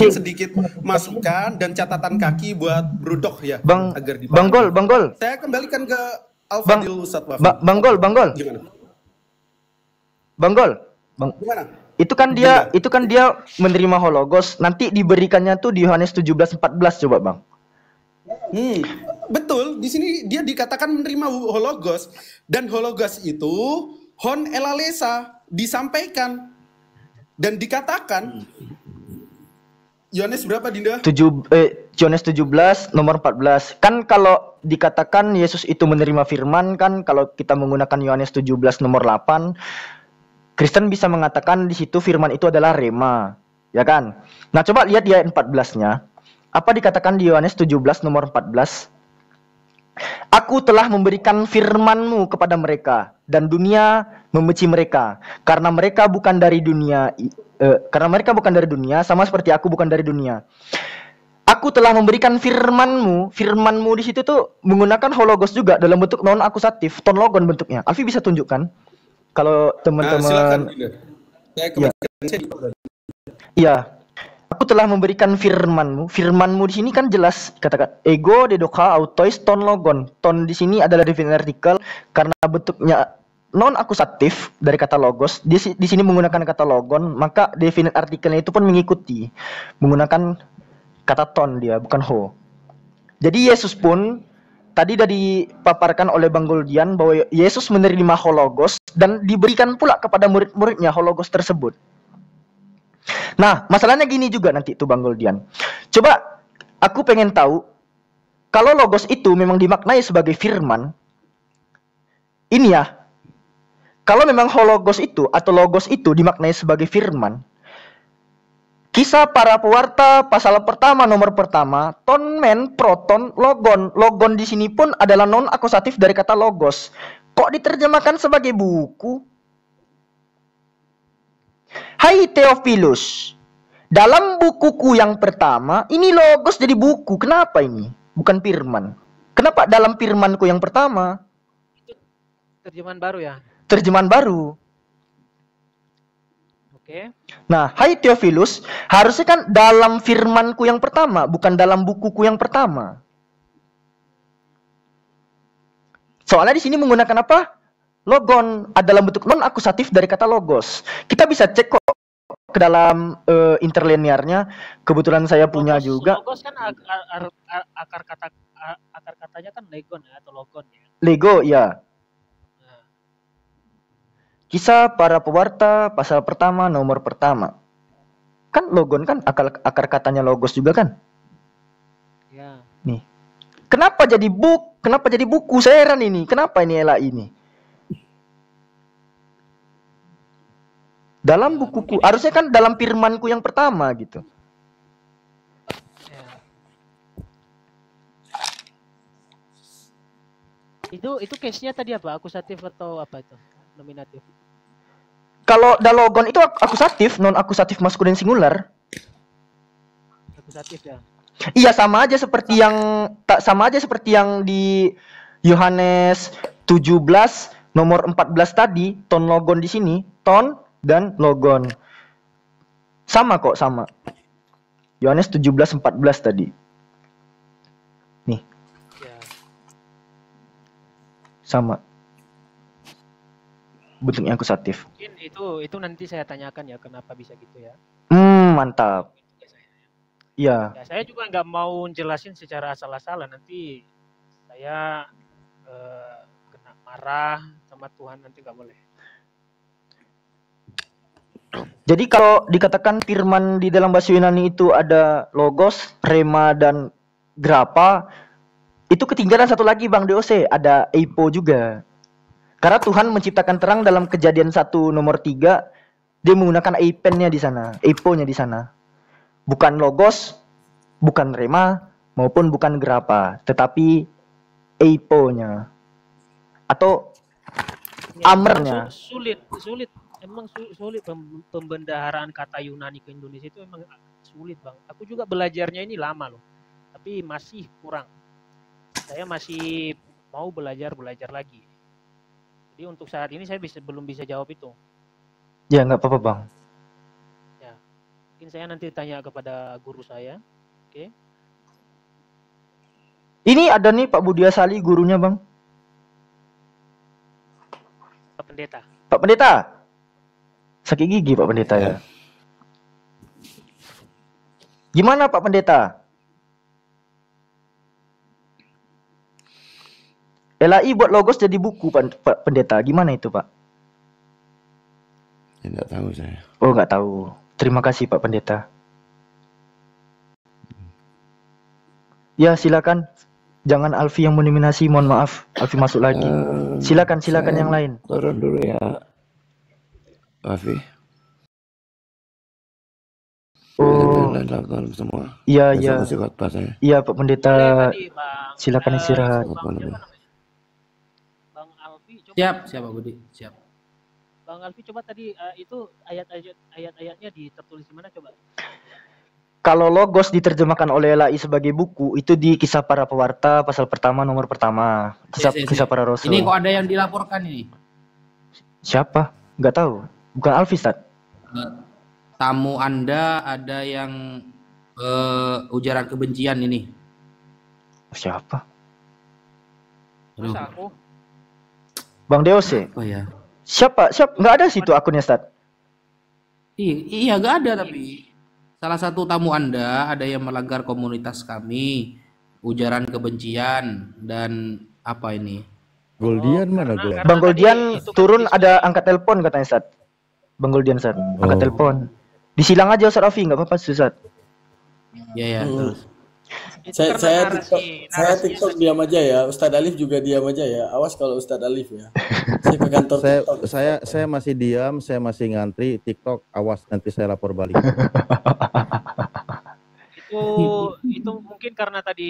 sedikit masukan dan catatan kaki buat Brudok ya, agar dipahami. Bang Gol. Saya kembalikan ke Al-Fadil Ustadz Wafi. Bang Gol. Gimana? Gimana? Itu kan dia menerima hologos, nanti diberikannya tuh di Yohanes 17:14 coba, Bang. Betul, di sini dia dikatakan menerima hologos, dan hologos itu hon elalesa, disampaikan dan dikatakan. Yohanes berapa, Dinda? Yohanes 17 nomor 14. Kan kalau dikatakan Yesus itu menerima firman, kan kalau kita menggunakan Yohanes 17 nomor 8, Kristen bisa mengatakan di situ firman itu adalah rema, ya kan? Nah, coba lihat di ayat 14-nya. Apa dikatakan di Yohanes 17 nomor 14? Aku telah memberikan firman-Mu kepada mereka, dan dunia membenci mereka, karena mereka bukan dari dunia karena mereka bukan dari dunia, sama seperti aku bukan dari dunia. Aku telah memberikan firmanmu. Firmanmu di situ tuh menggunakan hologos juga dalam bentuk non akusatif, ton logon bentuknya. Alfi bisa tunjukkan kalau Silakan. teman-teman. Dinda. Saya Ya, kebaca. iya. Aku telah memberikan firmanmu. Firmanmu di sini kan jelas katakan ego dedoka autois ton logon. Ton di sini adalah definite artikel karena bentuknya non akusatif dari kata logos. Di sini menggunakan kata logon, maka definite artikelnya itu pun mengikuti menggunakan kata ton dia, bukan ho. Jadi Yesus pun tadi sudah dipaparkan oleh Bang Goldian bahwa Yesus menerima hologos dan diberikan pula kepada murid-muridnya hologos tersebut. Nah, masalahnya gini juga nanti tuh Bang Goldian. Coba aku pengen tahu kalau logos itu memang dimaknai sebagai firman. Ini ya. Kalau memang hologos itu atau logos itu dimaknai sebagai firman, Kisah Para Pewarta pasal pertama nomor pertama, ton men proton logon. Logon di sini pun adalah non akusatif dari kata logos. Kok diterjemahkan sebagai buku? Hai Theophilus, dalam bukuku yang pertama, ini logos jadi buku. Kenapa ini? Bukan firman. Kenapa dalam firmanku yang pertama? Terjemahan baru ya. Terjemahan baru. Oke. Nah, hai Theophilus, harusnya kan dalam firmanku yang pertama, bukan dalam bukuku yang pertama. Soalnya di sini menggunakan apa? Logon adalah bentuk non akusatif dari kata logos. Kita bisa cek kok ke dalam interlinearnya. Kebetulan saya punya juga. Logos kan akar katanya kan legon ya atau logon ya. Lego, ya. Nah, Kisah Para Pewarta pasal pertama nomor pertama. Kan logon kan akar katanya logos juga kan? ya. Nih. Kenapa jadi buku? Saya heran ini. Kenapa ini Ela ini? Dalam bukuku, harusnya kan dalam firmanku yang pertama gitu. Ya. Itu case-nya tadi apa? Akusatif atau apa itu? Nominatif. Kalau dalogon itu akusatif, non akusatif maskulin singular. Akusatif ya. Iya sama aja seperti yang di Yohanes 17 nomor 14 tadi, ton logon di sini, ton dan logon. Sama kok, sama. Yohanes 17:14 tadi. Nih, Ya. sama. Bentuknya akusatif. Mungkin itu nanti saya tanyakan ya kenapa bisa gitu ya. Mantap. Iya. Ya, saya juga nggak mau jelasin secara asal-asalan, nanti saya kena marah sama Tuhan, nanti nggak boleh. Jadi kalau dikatakan firman di dalam bahasa Yunani itu ada logos, rema, dan grapa, itu ketinggalan satu lagi Bang DOC, ada eipo juga. Karena Tuhan menciptakan terang dalam Kejadian 1 nomor 3, dia menggunakan eipennya di sana, eiponya di sana. Bukan logos, bukan rema, maupun bukan grapa, tetapi eiponya. Atau Ya, amernya. Sulit. Emang sulit pembendaharaan kata Yunani ke Indonesia itu emang sulit Bang. Aku juga belajarnya ini lama loh, tapi masih kurang. Saya masih mau belajar lagi. Jadi untuk saat ini saya belum bisa jawab itu. Ya nggak apa-apa Bang. Ya, mungkin saya nanti tanya kepada guru saya. Oke. Ini ada nih Pak Budia Sali gurunya Bang. Pak Pendeta. Pak Pendeta. Sakit gigi Pak Pendeta ya. Gimana Pak Pendeta? LAI buat logos jadi buku Pak Pendeta. Gimana itu Pak? Ya, nggak tahu saya. Oh nggak tahu. Terima kasih Pak Pendeta. Ya silakan. Jangan Alfi yang mendominasi. Mohon maaf. Alfi masuk lagi. Silakan Saya yang lain. turun dulu ya, Alfi. Oh Selamat malam semua. iya Besok iya. masih khotbah saya. Iya Pak Pendeta. Tadi Bang, Silakan istirahat. Bang siapa namanya? Bang Alfi, coba Siap, Pak Budi. Siap. Bang Alfi coba tadi itu ayat-ayatnya tertulis di mana coba? Kalau logos diterjemahkan oleh LAI sebagai buku itu di Kisah Para Pewarta pasal pertama nomor pertama. Kisah Para Rasul. Ini kok ada yang dilaporkan ini? Siapa? Nggak tahu. Bukan Alfi, Ustaz. Tamu Anda ada yang ujaran kebencian ini. Siapa? Masa aku? Bang Deose. Oh ya. Siapa? Nggak ada situ akunnya, Ustaz. Iya, nggak ada tapi. Salah satu tamu Anda ada yang melanggar komunitas kami, ujaran kebencian dan apa ini? Goldian mana Glenn? Bang Goldian turun ada angkat telepon katanya, Ustaz. Bang Goldian, Ustaz. Angkat telepon. Disilang aja Ustaz Rafi, nggak apa-apa, Ustaz. Ya, terus. Saya TikTok diam aja ya. Ustadz Alif juga diam aja ya. Awas kalau Ustadz Alif ya. Saya ke kantor TikTok. Saya masih diam, saya masih ngantri TikTok. Awas nanti saya lapor balik. itu mungkin karena tadi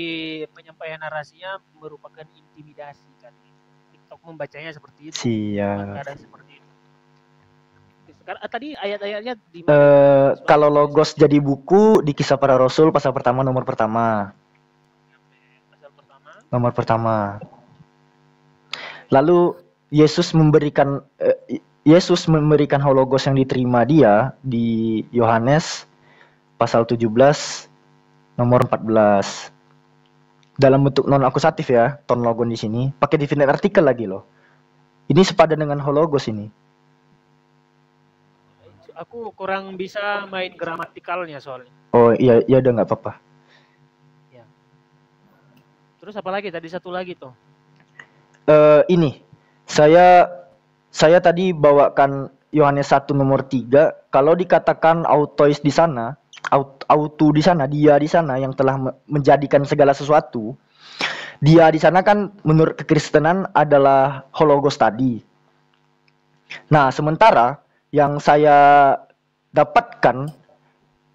penyampaian narasinya merupakan intimidasi kan. TikTok membacanya seperti itu. Siap. Ada seperti itu. Sekarang tadi ayat-ayatnya di kalau logos jadi buku di Kisah Para Rasul pasal pertama nomor pertama. Nomor pertama. Lalu Yesus memberikan hologos yang diterima dia di Yohanes pasal 17 nomor 14. Dalam bentuk non akusatif ya, ton logon di sini, pakai definite artikel lagi loh. Ini sepadan dengan hologos ini. Aku kurang bisa main gramatikalnya soalnya. Oh iya udah nggak apa-apa. Ya. Terus apa lagi tadi satu lagi tuh? Ini saya tadi bawakan Yohanes 1 nomor 3. Kalau dikatakan autois di sana, auto di sana, dia di sana yang telah menjadikan segala sesuatu. Dia di sana kan menurut kekristenan adalah hologos tadi. Nah, sementara yang saya dapatkan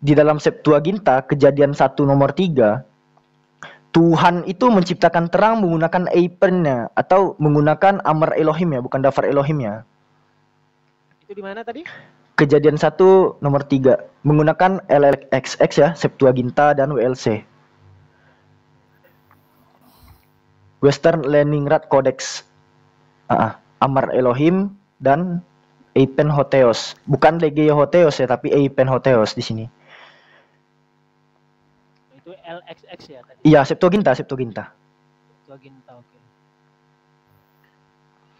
di dalam Septuaginta Kejadian 1 nomor 3, Tuhan itu menciptakan terang menggunakan eipennya atau menggunakan amar Elohim ya, bukan dafar Elohim ya. Itu di mana tadi? Kejadian 1 nomor 3 menggunakan LXX ya, Septuaginta dan WLC. Western Leningrad Codex. Amar Elohim dan Eipen Hotheos, bukan Legio Hotheos ya, tapi Eipen Hotheos di sini. Itu LXX ya tadi. Iya, Septuaginta. Septuaginta, oke.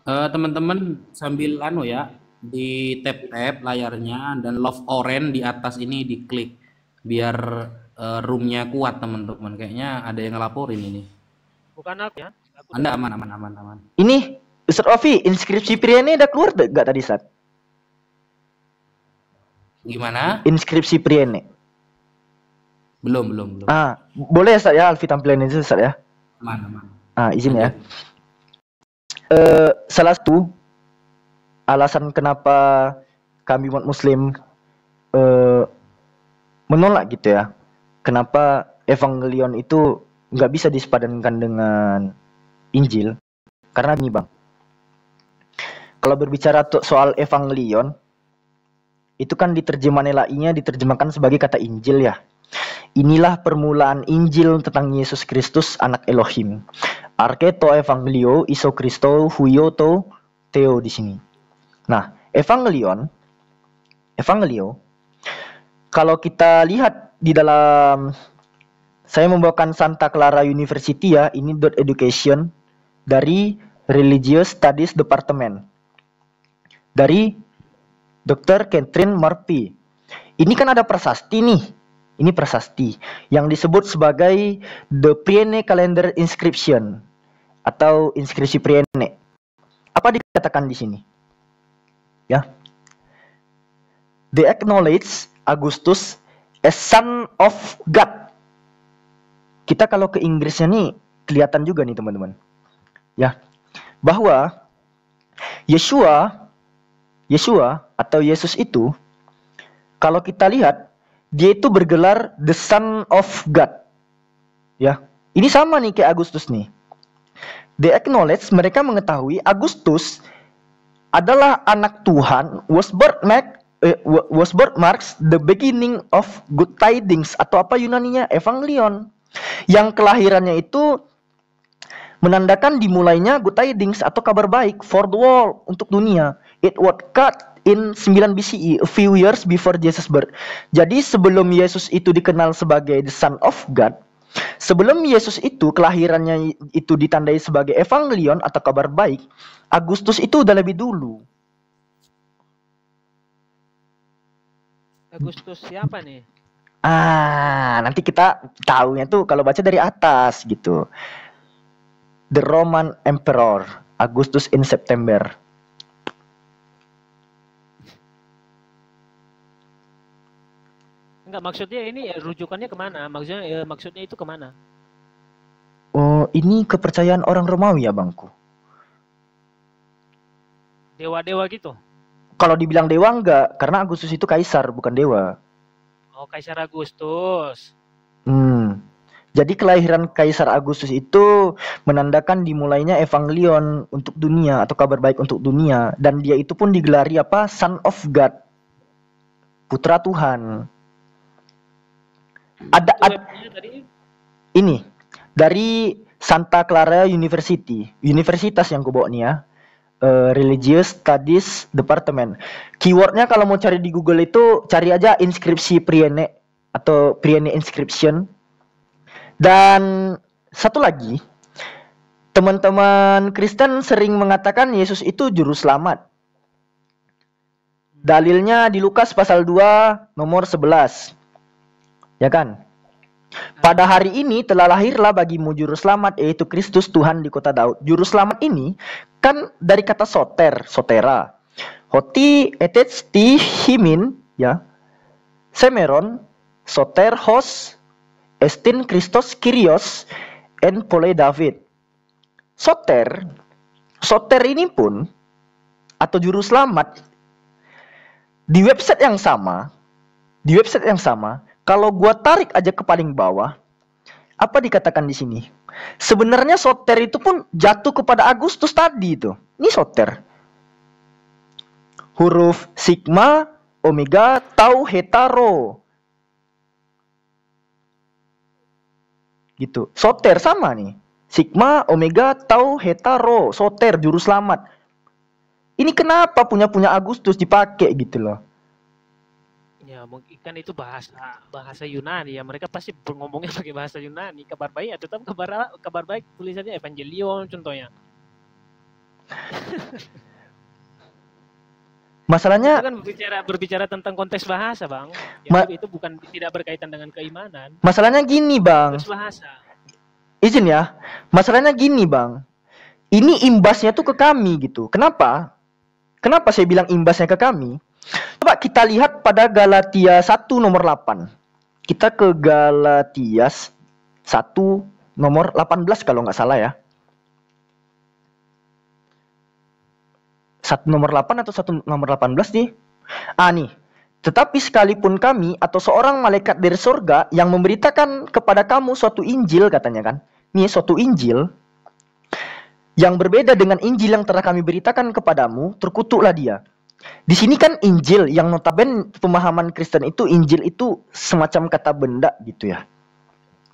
Teman-teman sambil ya, di tap layarnya dan love orange di atas ini diklik biar roomnya kuat teman-teman. Kayaknya ada yang ngelaporin ini. Bukan aku ya. Anda aman. Ini Ustaz Ovi, inskripsi Priene udah keluar gak tadi, Ustaz? Gimana? Inskripsi Priene. Belum. Boleh ya, Ustaz ya, Alfi tampilin itu, Ustaz ya? Aman. Izin ya. Salah satu alasan kenapa kami umat Muslim menolak gitu ya, kenapa Evangelion itu nggak bisa disepadankan dengan Injil, karena gini Bang, kalau berbicara soal Evangelion itu kan diterjemahan LAI-nya diterjemahkan sebagai kata Injil ya. Inilah permulaan Injil tentang Yesus Kristus anak Elohim. Arketo Evangelio iso Kristo huioto theo di sini. Nah, Evangelio kalau kita lihat di dalam, saya membawakan Santa Clara University ya, ini .education dari Religious Studies Department dari Dr. Catherine Murphy. Ini kan ada prasasti nih. Ini prasasti yang disebut sebagai The Priene Calendar Inscription atau inskripsi Priene. Apa dikatakan di sini? Ya. They acknowledge Augustus as son of God. Kita kalau ke Inggrisnya nih kelihatan juga nih teman-teman. Ya. Bahwa Yeshua atau Yesus itu kalau kita lihat dia itu bergelar the son of God. Ya. Ini sama nih kayak Agustus nih. They acknowledge, mereka mengetahui Agustus adalah anak Tuhan was birthmarks the beginning of good tidings, atau apa Yunaninya, evangelion, yang kelahirannya itu menandakan dimulainya good tidings atau kabar baik for the world, untuk dunia. It was cut in 9 BCE, a few years before Jesus birth. Jadi sebelum Yesus itu dikenal sebagai the Son of God, sebelum Yesus itu kelahirannya itu ditandai sebagai evangelion atau kabar baik, Agustus itu udah lebih dulu. Agustus siapa nih? Nanti kita tahunya tuh kalau baca dari atas gitu. The Roman Emperor, Agustus in September. Enggak, maksudnya ini rujukannya kemana? Maksudnya itu kemana? Oh, ini kepercayaan orang Romawi ya, Bangku. Dewa-dewa gitu? Kalau dibilang dewa enggak, karena Agustus itu kaisar, bukan dewa. Oh, Kaisar Agustus. Jadi kelahiran Kaisar Agustus itu menandakan dimulainya evangelion untuk dunia atau kabar baik untuk dunia, dan dia itu pun digelari apa? Son of God, putra Tuhan. Ini dari Santa Clara University, universitas yang gue bawa nih ya. Religious Studies Department. Keywordnya kalau mau cari di Google itu cari aja inskripsi Priene atau Priene inscription. Dan satu lagi, teman-teman Kristen sering mengatakan Yesus itu juru selamat. Dalilnya di Lukas pasal 2 nomor 11. Ya kan? Pada hari ini telah lahirlah bagimu juru selamat, yaitu Kristus Tuhan di kota Daud. Juru selamat ini kan dari kata soter, sotera. Hoti etet ti himin, ya. Semeron, soter hos, estin Christos Kyrios, en pole David. Soter ini pun, atau juru selamat, di website yang sama, kalau gua tarik aja ke paling bawah, apa dikatakan di sini? Sebenarnya soter itu pun jatuh kepada Agustus tadi itu. Ini soter. Huruf sigma, omega, tau, hetero. Gitu. Soter sama nih. Sigma, omega, tau, hetero. Soter, juru selamat. Ini kenapa punya Agustus dipakai gitu loh. Ya mungkin kan itu bahasa Yunani ya, mereka pasti ngomongnya pakai bahasa Yunani. Kabar baik atau tetap kabar baik tulisannya evangelion contohnya. Masalahnya itu kan berbicara tentang konteks bahasa, Bang. Itu bukan tidak berkaitan dengan keimanan. Masalahnya gini, Bang. Konteks bahasa. Izin ya. Masalahnya gini, Bang. Ini imbasnya tuh ke kami gitu. Kenapa? Kenapa saya bilang imbasnya ke kami? Coba kita lihat pada Galatia 1 nomor 8. Kita ke Galatia 1 nomor 18 kalau nggak salah ya. 1 nomor 8 atau 1 nomor 18 nih. Nih. Tetapi sekalipun kami atau seorang malaikat dari surga yang memberitakan kepada kamu suatu Injil, katanya kan. Nih, suatu Injil yang berbeda dengan Injil yang telah kami beritakan kepadamu, terkutuklah dia. Di sini kan Injil yang notabene pemahaman Kristen itu Injil itu semacam kata benda gitu ya.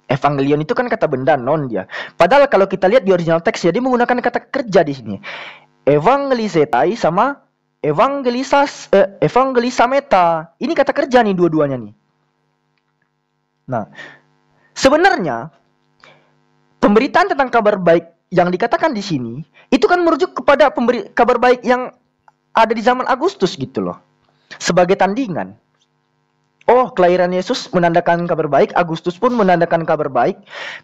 Evangelion itu kan kata benda, non dia. Padahal kalau kita lihat di original teks ya, dia menggunakan kata kerja di sini. Evangelisetai sama evangelisameta. Ini kata kerja nih dua-duanya nih. Nah, sebenarnya pemberitaan tentang kabar baik yang dikatakan di sini itu kan merujuk kepada kabar baik yang ada di zaman Agustus gitu loh. Sebagai tandingan. Oh, kelahiran Yesus menandakan kabar baik, Agustus pun menandakan kabar baik.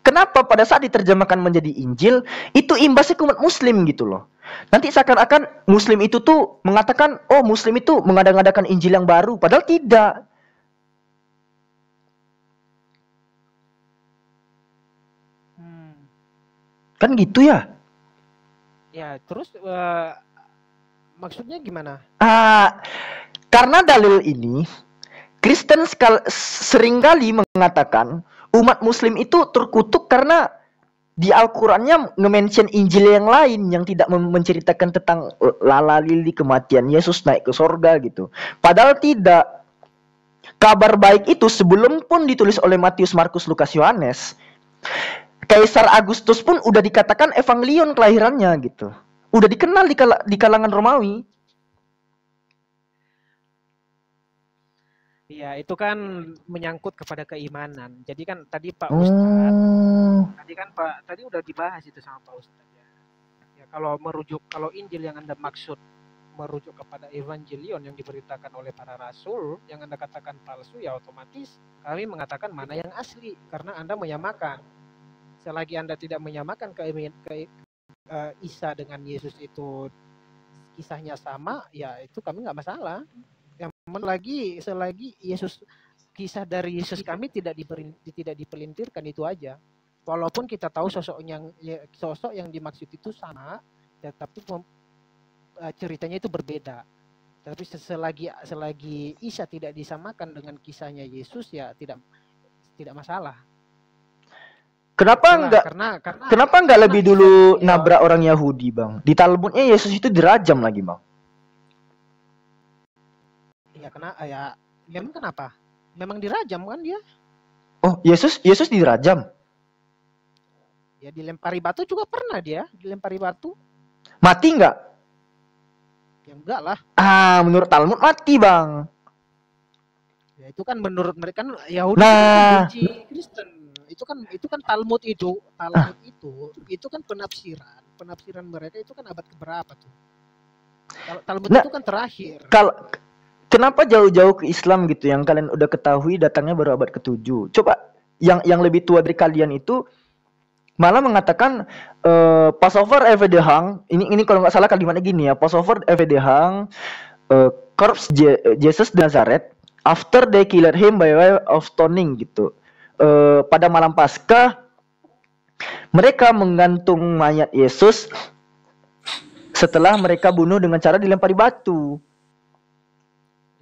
Kenapa pada saat diterjemahkan menjadi Injil, itu imbasnya ke umat Muslim gitu loh. Nanti seakan-akan Muslim itu tuh mengatakan, oh Muslim itu mengadakan Injil yang baru. Padahal tidak. Kan gitu ya? Ya, terus maksudnya gimana? Karena dalil ini, Kristen seringkali mengatakan umat Muslim itu terkutuk karena di Al-Qur'annya nge-mention Injil yang lain yang tidak menceritakan tentang lala lili kematian Yesus naik ke sorga gitu. Padahal tidak. Kabar baik itu sebelum pun ditulis oleh Matius, Markus, Lukas, Yohanes, Kaisar Agustus pun udah dikatakan evangelion kelahirannya gitu. Udah dikenal di kalangan Romawi. Iya, itu kan menyangkut kepada keimanan. Jadi kan tadi Pak Ustadz, tadi udah dibahas itu sama Pak Ustadz ya. Ya kalau Injil yang Anda maksud merujuk kepada evangelion yang diberitakan oleh para rasul, yang Anda katakan palsu, ya otomatis kami mengatakan mana yang asli karena Anda menyamakan. Selagi Anda tidak menyamakan Isa dengan Yesus itu kisahnya sama, ya itu kami nggak masalah. Selagi kisah dari Yesus kami tidak dipelintirkan, itu aja. Walaupun kita tahu sosok yang dimaksud itu sama, ya, tapi ceritanya itu berbeda. Tapi selagi Isa tidak disamakan dengan kisahnya Yesus, ya tidak masalah. Kenapa enggak lebih dulu nabrak orang Yahudi, Bang? Di Talmudnya Yesus itu dirajam lagi, Bang. Ya, memang kenapa? Memang dirajam kan dia? Oh, Yesus dirajam. Ya dilempari batu juga pernah dia, dilempari batu. Mati enggak? Ya enggak lah. Menurut Talmud mati, Bang. Ya itu kan menurut mereka kan Yahudi benci Kristen. Itu kan Talmud itu kan penafsiran mereka itu kan abad keberapa tuh? Talmud itu kan terakhir. Kenapa jauh-jauh ke Islam gitu yang kalian udah ketahui datangnya baru abad ke-7? Coba yang lebih tua dari kalian itu malah mengatakan Passover Evedehang, ini kalau nggak salah kalimatnya gini ya, Passover Evedehang, corpse Jesus Nazareth after they killed him by way of stoning gitu. Pada malam Paskah mereka menggantung mayat Yesus setelah mereka bunuh dengan cara dilempari batu.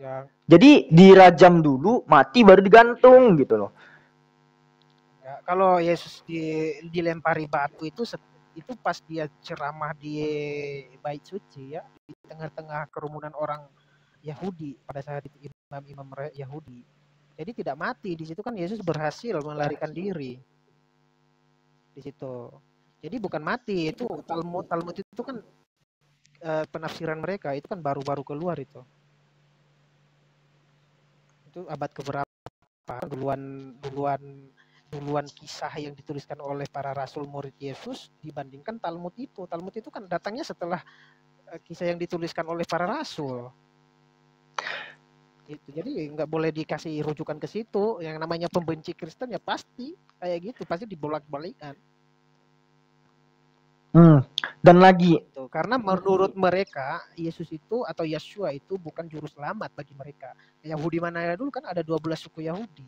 Ya. Jadi dirajam dulu, mati baru digantung gitu loh. Ya, kalau Yesus dilempari batu itu pas dia ceramah di Bait Suci ya, di tengah-tengah kerumunan orang Yahudi pada saat itu, imam-imam Yahudi. Jadi tidak mati di situ kan, Yesus berhasil melarikan diri di situ. Jadi bukan mati, itu Talmud itu kan penafsiran mereka itu kan baru-baru keluar itu. Itu abad keberapa, duluan kisah yang dituliskan oleh para rasul murid Yesus dibandingkan Talmud itu. Talmud itu kan datangnya setelah kisah yang dituliskan oleh para rasul. Gitu. Jadi nggak boleh dikasih rujukan ke situ. Yang namanya pembenci Kristen ya pasti kayak gitu, pasti dibolak-balikan. Dan lagi karena menurut mereka Yesus itu atau Yeshua itu bukan juru selamat bagi mereka. Yahudi mana dulu kan ada 12 suku Yahudi.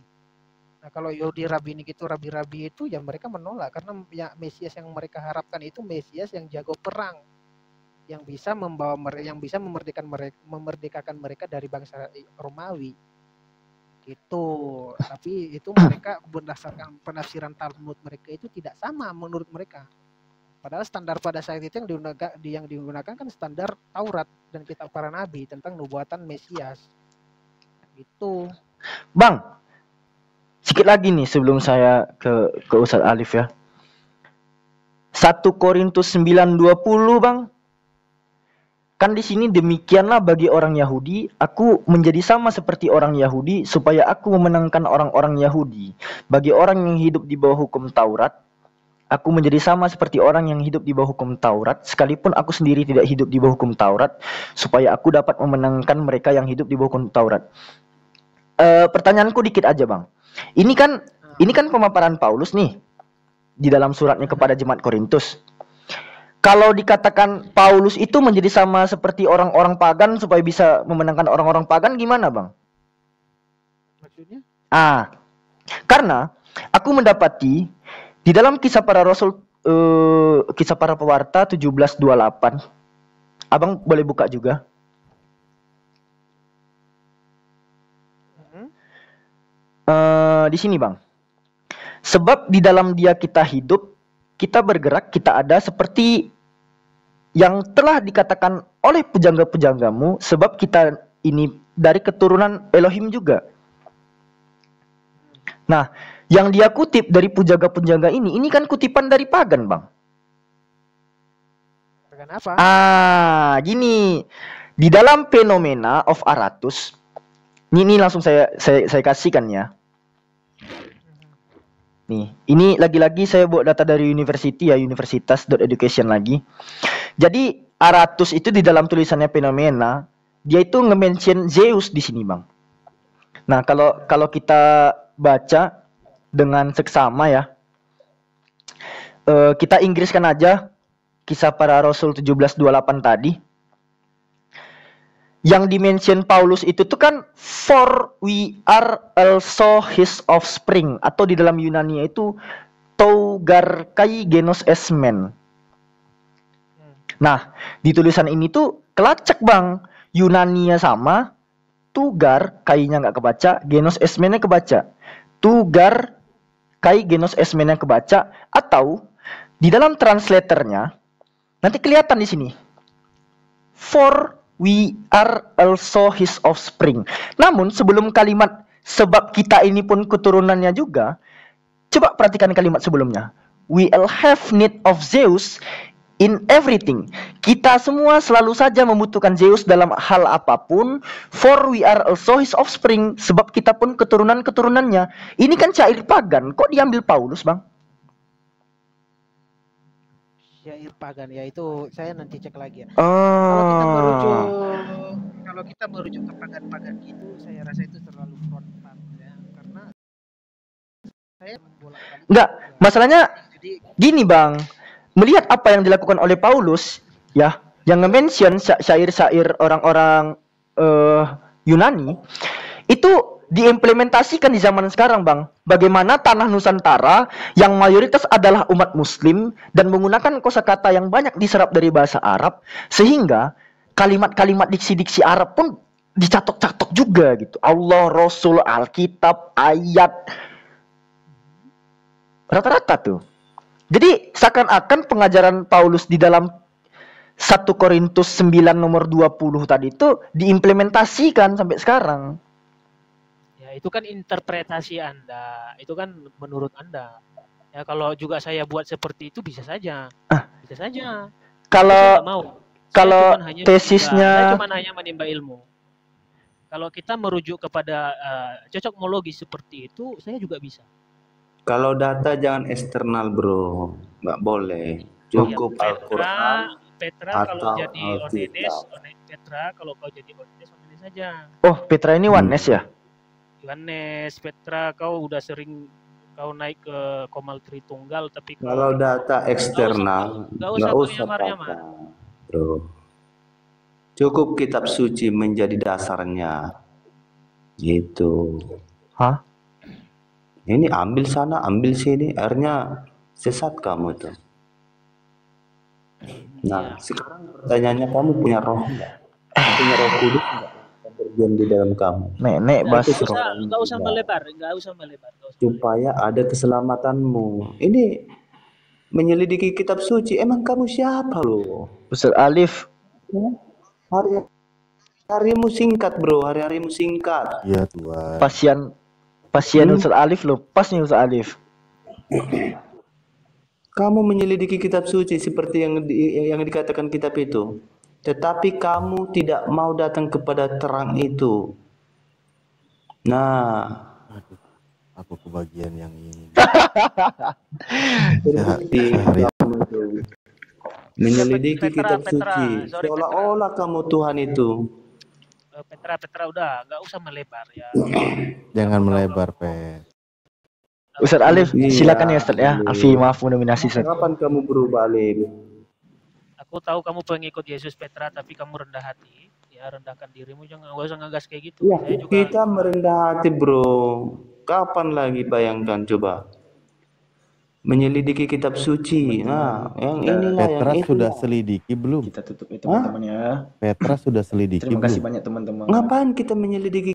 Nah kalau Yahudi Rabbinik itu rabi-rabi itu ya mereka menolak karena ya Mesias yang mereka harapkan itu Mesias yang jago perang, yang bisa memerdekakan mereka dari bangsa Romawi. Gitu. Tapi itu mereka berdasarkan penafsiran Talmud mereka itu tidak sama menurut mereka. Padahal standar pada saat itu yang digunakan kan standar Taurat dan kitab para nabi tentang nubuatan Mesias. Gitu. Bang, sedikit lagi nih sebelum saya ke Ustadz Alif ya. 1 Korintus 9:20, Bang. Kan di sini demikianlah bagi orang Yahudi, aku menjadi sama seperti orang Yahudi supaya aku memenangkan orang-orang Yahudi. Bagi orang yang hidup di bawah hukum Taurat, aku menjadi sama seperti orang yang hidup di bawah hukum Taurat, sekalipun aku sendiri tidak hidup di bawah hukum Taurat, supaya aku dapat memenangkan mereka yang hidup di bawah hukum Taurat. Pertanyaanku dikit aja, Bang. Ini kan pemaparan Paulus nih di dalam suratnya kepada jemaat Korintus. Kalau dikatakan Paulus itu menjadi sama seperti orang-orang pagan supaya bisa memenangkan orang-orang pagan, gimana, Bang? Maksudnya? Karena aku mendapati di dalam kisah para rasul, kisah para pewarta 17:28, Abang boleh buka juga. Di sini, Bang. Sebab di dalam dia kita hidup, kita bergerak, kita ada seperti yang telah dikatakan oleh pujangga-pujanggamu, sebab kita ini dari keturunan Elohim juga. Nah, yang dia kutip dari pujangga-pujangga ini kan kutipan dari pagan, Bang. Pagan apa? Gini. Di dalam Phenomena of Aratus, ini langsung saya kasihkan ya. Nih, ini lagi-lagi saya buat data dari universitas.education lagi. Jadi Aratus itu di dalam tulisannya Phenomena, dia itu nge-mention Zeus di sini, Bang. Nah, kalau kita baca dengan seksama ya, kita Inggriskan aja Kisah Para Rasul 17:28 tadi. Yang dimention Paulus itu tuh kan for we are also his offspring, atau di dalam Yunani itu tougarkai genos esmen. Nah, di tulisan ini tuh kelacak, Bang. Yunaninya sama, tugar kainya nggak kebaca, genos esmennya kebaca. Tugar kai genos esmennya kebaca, atau di dalam translatornya nanti kelihatan di sini. For we are also his offspring. Namun sebelum kalimat sebab kita ini pun keturunannya juga, coba perhatikan kalimat sebelumnya. We all have need of Zeus in everything. Kita semua selalu saja membutuhkan Zeus dalam hal apapun. For we are also his offspring. Sebab kita pun keturunan-keturunannya. Ini kan syair pagan. Kok diambil Paulus, Bang? Syair pagan ya, itu saya nanti cek lagi ya. Oh. Kalau kita merujuk ke pagan-pagan itu, saya rasa itu terlalu frontal ya, karena saya bolak-balik. Enggak, masalahnya gini, Bang. Melihat apa yang dilakukan oleh Paulus ya, yang nge-mention syair-syair orang-orang Yunani itu diimplementasikan di zaman sekarang, Bang. Bagaimana tanah Nusantara yang mayoritas adalah umat Muslim dan menggunakan kosakata yang banyak diserap dari bahasa Arab, sehingga kalimat-kalimat diksi-diksi Arab pun dicatok-catok juga gitu. Allah, Rasul, Alkitab, ayat, rata-rata tuh. Jadi seakan-akan pengajaran Paulus di dalam 1 Korintus 9 nomor 20 tadi itu diimplementasikan sampai sekarang. Itu kan interpretasi Anda, itu kan menurut Anda. Ya kalau juga saya buat seperti itu bisa saja. Bisa saja. Kalau tesisnya saya cuma hanya menimba ilmu. Kalau kita merujuk kepada cocokmologi seperti itu, saya juga bisa. Kalau data jangan eksternal, bro. Nggak boleh. Cukup ya, Al-Quran Petra kalau jadi Onenes, Petra kalau kau jadi Onenes saja. Oh, Petra ini Onenes ya? Yohanes, Petra, kau udah sering kau naik ke Komal Tritunggal, tapi kalau data eksternal nggak usah pakai, bro. Cukup kitab suci menjadi dasarnya, gitu. Hah? Ini ambil sana, ambil sini, akhirnya sesat kamu tuh. Nah, sekarang pertanyaannya, kamu punya roh nggak? Punya roh kudus nggak? Terjun di dalam kamu. Nenek bas. Enggak usah melebar. Supaya ada keselamatanmu. Ini menyelidiki kitab suci. Emang kamu siapa loh? Ustaz Alif. Harimu singkat, bro. Hari-harimu singkat. Iya, Tuhan. Pasien Ustaz Alif loh. Pas nih Ustaz Alif. Kamu menyelidiki kitab suci seperti yang dikatakan kitab itu. Tetapi kamu tidak mau datang kepada terang itu. Nah, aku kebagian yang ini. Menyelidiki kitab suci. Seolah-olah kamu Tuhan itu. Petra udah, nggak usah melebar ya. Jangan melebar, Pet. Ustaz Alif, silakan ya Ustaz ya. Alfi, maaf mendominasi Ustaz. Kapan kamu berubah, Alif? Aku tahu kamu pengikut Yesus Petra, tapi kamu rendah hati. Ya, rendahkan dirimu, jangan nggak usah ngegas kayak gitu. Ya, kita merendah hati, bro. Kapan lagi, bayangkan coba. Menyelidiki kitab suci. Nah, yang inilah Petra yang sudah selidiki belum? Kita tutup itu teman-teman ya. Petra sudah selidiki Terima kasih belum? banyak teman-teman. Ngapain kita menyelidiki